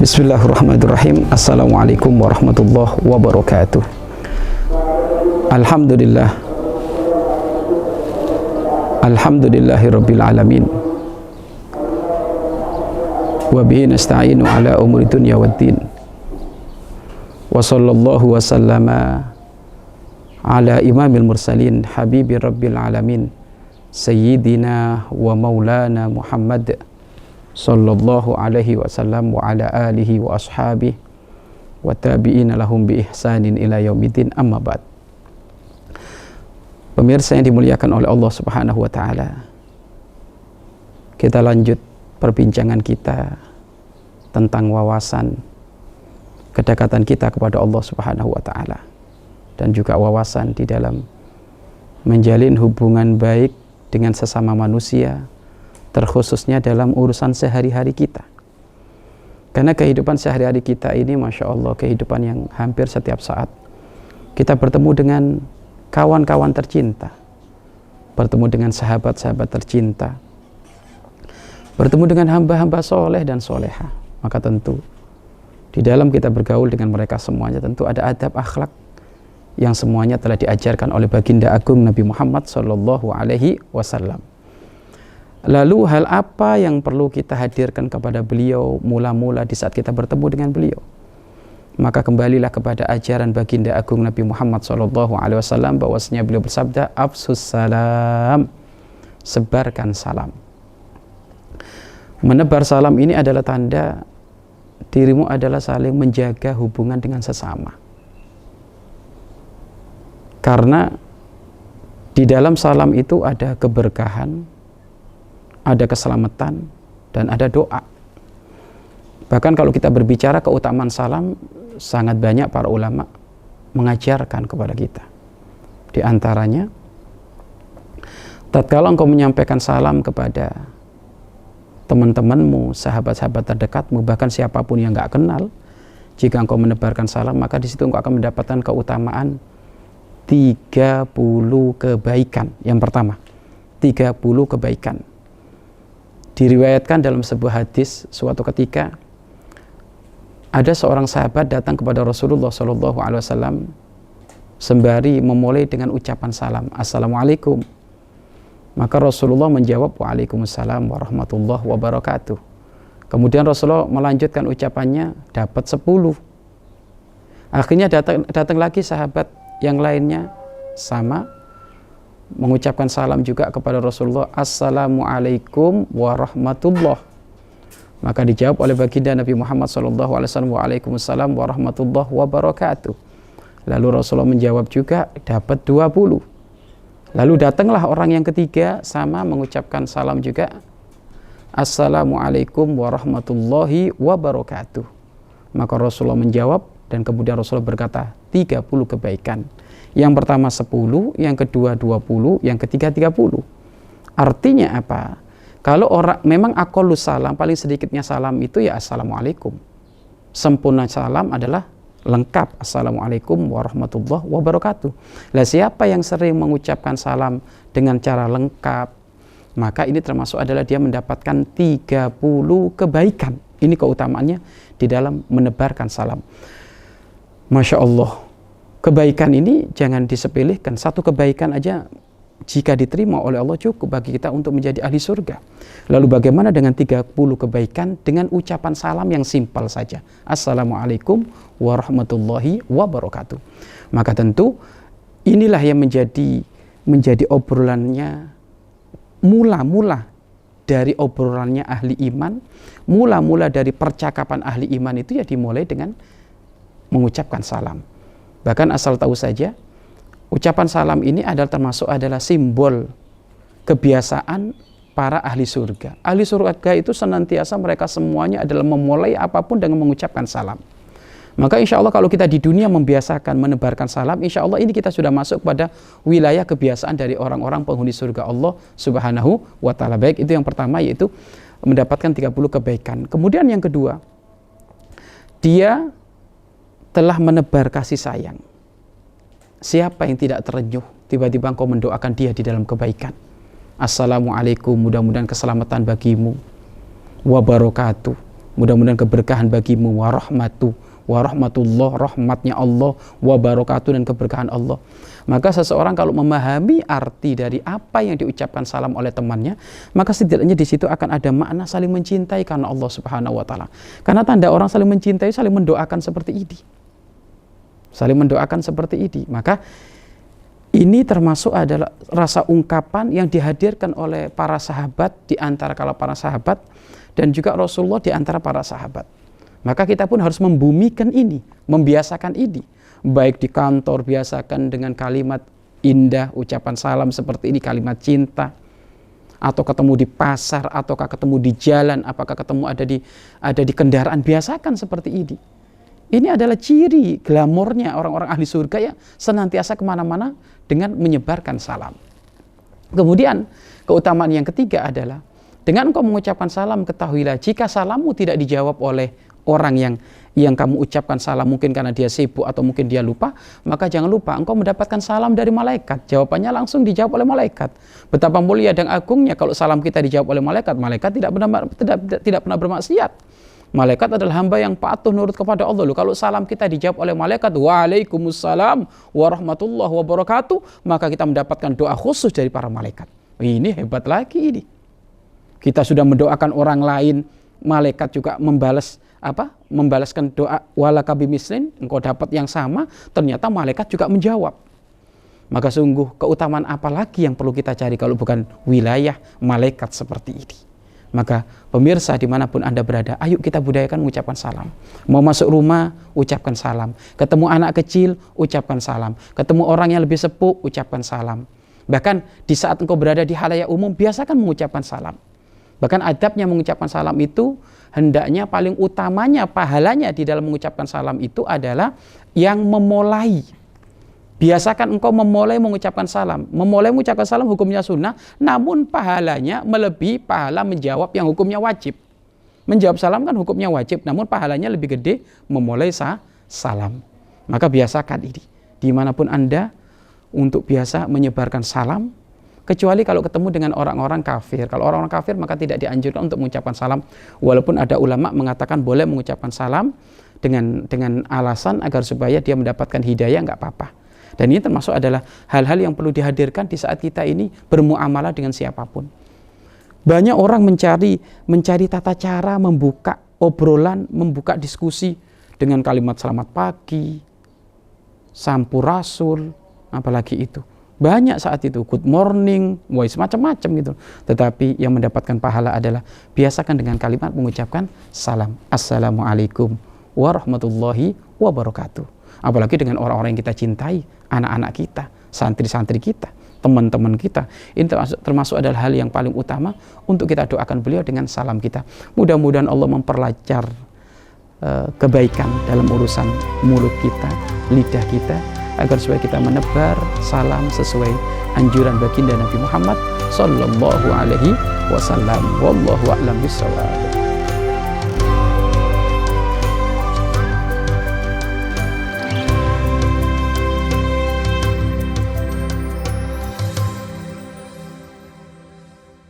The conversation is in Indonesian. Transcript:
Bismillahirrahmanirrahim. Assalamualaikum warahmatullahi wabarakatuh. Alhamdulillah. Alhamdulillahirabbil alamin. Wa bihi nasta'inu ala umuri dunya waddin. Wa sallallahu wa sallama ala imamil mursalin habibi rabbil alamin sayyidina wa maulana Muhammad sallallahu alaihi wasallam wa ala alihi wa ashabihi wa tabi'ina lahum bi ihsanin ila yaumiddin, amma ba'd. Pemirsa yang dimuliakan oleh Allah Subhanahu wa taala, kita lanjut perbincangan kita tentang wawasan kedekatan kita kepada Allah Subhanahu wa taala dan juga wawasan di dalam menjalin hubungan baik dengan sesama manusia, terkhususnya dalam urusan sehari-hari kita. Karena kehidupan sehari-hari kita ini, Masya Allah, kehidupan yang hampir setiap saat kita bertemu dengan kawan-kawan tercinta, bertemu dengan sahabat-sahabat tercinta, bertemu dengan hamba-hamba soleh dan soleha. Maka tentu di dalam kita bergaul dengan mereka semuanya tentu ada adab akhlak yang semuanya telah diajarkan oleh baginda agung Nabi Muhammad sallallahu alaihi wasallam. Lalu hal apa yang perlu kita hadirkan kepada beliau mula-mula di saat kita bertemu dengan beliau? Maka kembalilah kepada ajaran baginda agung Nabi Muhammad sallallahu alaihi wasallam, bahwasanya beliau bersabda, afsus salam, sebarkan salam. Menebar salam ini adalah tanda dirimu adalah saling menjaga hubungan dengan sesama. Karena di dalam salam itu ada keberkahan, ada keselamatan, dan ada doa. Bahkan kalau kita berbicara keutamaan salam, sangat banyak para ulama mengajarkan kepada kita. Di antaranya, tatkala engkau menyampaikan salam kepada teman-temanmu, sahabat-sahabat terdekatmu, bahkan siapapun yang enggak kenal, jika engkau menebarkan salam, maka di situ engkau akan mendapatkan keutamaan 30 kebaikan. Yang pertama, 30 kebaikan. Diriwayatkan dalam sebuah hadis, suatu ketika ada seorang sahabat datang kepada Rasulullah SAW sembari memulai dengan ucapan salam, Assalamualaikum. Maka Rasulullah menjawab, Waalaikumsalam warahmatullahi wabarakatuh. Kemudian Rasulullah melanjutkan ucapannya, dapat 10. Akhirnya datang lagi sahabat yang lainnya sama, mengucapkan salam juga kepada Rasulullah, Assalamualaikum warahmatullahi. Maka dijawab oleh baginda Nabi Muhammad SAW, Waalaikumsalam warahmatullahi wabarakatuh. Lalu Rasulullah menjawab juga, dapat 20. Lalu datanglah orang yang ketiga, sama mengucapkan salam juga, Assalamualaikum warahmatullahi wabarakatuh. Maka Rasulullah menjawab, dan kemudian Rasulullah berkata, 30 kebaikan. Yang pertama 10, yang kedua 20, yang ketiga 30. Artinya apa? Kalau orang memang aqallus salam, paling sedikitnya salam itu ya Assalamualaikum. Sempurna salam adalah lengkap, Assalamualaikum warahmatullahi wabarakatuh. Lah siapa yang sering mengucapkan salam dengan cara lengkap, maka ini termasuk adalah dia mendapatkan 30 kebaikan. Ini keutamaannya di dalam menebarkan salam. Masya Allah, kebaikan ini jangan disepelekan. Satu kebaikan aja jika diterima oleh Allah cukup bagi kita untuk menjadi ahli surga. Lalu bagaimana dengan 30 kebaikan dengan ucapan salam yang simpel saja, Assalamualaikum warahmatullahi wabarakatuh. Maka tentu inilah yang menjadi obrolannya, mula-mula dari obrolannya ahli iman, mula-mula dari percakapan ahli iman itu ya dimulai dengan mengucapkan salam. Bahkan asal tahu saja, ucapan salam ini adalah simbol kebiasaan para ahli surga. Ahli surga itu senantiasa mereka semuanya adalah memulai apapun dengan mengucapkan salam. Maka insya Allah kalau kita di dunia membiasakan menebarkan salam, insya Allah ini kita sudah masuk pada wilayah kebiasaan dari orang-orang penghuni surga Allah Subhanahu wa ta'ala. Baik, itu yang pertama, yaitu mendapatkan 30 kebaikan. Kemudian yang kedua, dia telah menebar kasih sayang. Siapa yang tidak terenyuh tiba-tiba engkau mendoakan dia di dalam kebaikan? Assalamualaikum, mudah-mudahan keselamatan bagimu, wabarakatuh, Mudah-mudahan keberkahan bagimu, warahmatullah, rahmatnya Allah, wabarakatuh, dan keberkahan Allah. Maka seseorang kalau memahami arti dari apa yang diucapkan salam oleh temannya, maka setidaknya di situ akan ada makna saling mencintai karena Allah Subhanahu wa taala. Karena tanda orang saling mencintai saling mendoakan seperti ini. Saling mendoakan seperti ini. Maka ini termasuk adalah rasa ungkapan yang dihadirkan oleh para sahabat di antara kalau para sahabat, dan juga Rasulullah di antara para sahabat. Maka kita pun harus membumikan ini, membiasakan ini. Baik di kantor, biasakan dengan kalimat indah, ucapan salam seperti ini, kalimat cinta. Atau ketemu di pasar, ataukah ketemu di jalan, apakah ketemu ada di kendaraan, biasakan seperti ini. Ini adalah ciri glamornya orang-orang ahli surga yang senantiasa kemana-mana dengan menyebarkan salam. Kemudian keutamaan yang ketiga adalah dengan engkau mengucapkan salam, ketahuilah jika salammu tidak dijawab oleh orang yang kamu ucapkan salam, mungkin karena dia sibuk atau mungkin dia lupa, maka jangan lupa engkau mendapatkan salam dari malaikat. Jawabannya langsung dijawab oleh malaikat. Betapa mulia dan agungnya kalau salam kita dijawab oleh malaikat. Malaikat tidak pernah bermaksiat. Malaikat adalah hamba yang patuh nurut kepada Allah. Loh, kalau salam kita dijawab oleh malaikat, waalaikumsalam warahmatullahi wabarakatuh, maka kita mendapatkan doa khusus dari para malaikat. Ini hebat lagi ini. Kita sudah mendoakan orang lain, malaikat juga membalaskan doa walaka bimislin, engkau dapat yang sama, ternyata malaikat juga menjawab. Maka sungguh keutamaan apa lagi yang perlu kita cari kalau bukan wilayah malaikat seperti ini. Maka pemirsa dimanapun Anda berada, ayo kita budayakan mengucapkan salam. Mau masuk rumah, ucapkan salam. Ketemu anak kecil, ucapkan salam. Ketemu orang yang lebih sepuh, ucapkan salam. Bahkan di saat engkau berada di halayak umum, biasakan mengucapkan salam. Bahkan adabnya mengucapkan salam itu, hendaknya paling utamanya pahalanya di dalam mengucapkan salam itu adalah yang memulai. Biasakan engkau memulai mengucapkan salam. Memulai mengucapkan salam hukumnya sunnah, namun pahalanya melebihi pahala menjawab yang hukumnya wajib. Menjawab salam kan hukumnya wajib, namun pahalanya lebih gede memulai salam. Maka biasakan ini. Dimanapun Anda untuk biasa menyebarkan salam, kecuali kalau ketemu dengan orang-orang kafir. Kalau orang-orang kafir maka tidak dianjurkan untuk mengucapkan salam. Walaupun ada ulama mengatakan boleh mengucapkan salam dengan alasan agar supaya dia mendapatkan hidayah, nggak apa-apa. Dan ini termasuk adalah hal-hal yang perlu dihadirkan di saat kita ini bermuamalah dengan siapapun. Banyak orang mencari tata cara membuka obrolan, membuka diskusi dengan kalimat selamat pagi, sampurasul, apalagi itu. Banyak saat itu, good morning, macam-macam gitu. Tetapi yang mendapatkan pahala adalah biasakan dengan kalimat mengucapkan salam. Assalamualaikum warahmatullahi wabarakatuh. Apalagi dengan orang-orang yang kita cintai, anak-anak kita, santri-santri kita, teman-teman kita. Ini termasuk adalah hal yang paling utama untuk kita doakan beliau dengan salam kita. Mudah-mudahan Allah memperlancar kebaikan dalam urusan mulut kita, lidah kita, agar supaya kita menebar salam sesuai anjuran baginda Nabi Muhammad sallallahu alaihi wasallam. Wallahu a'lam bishawab.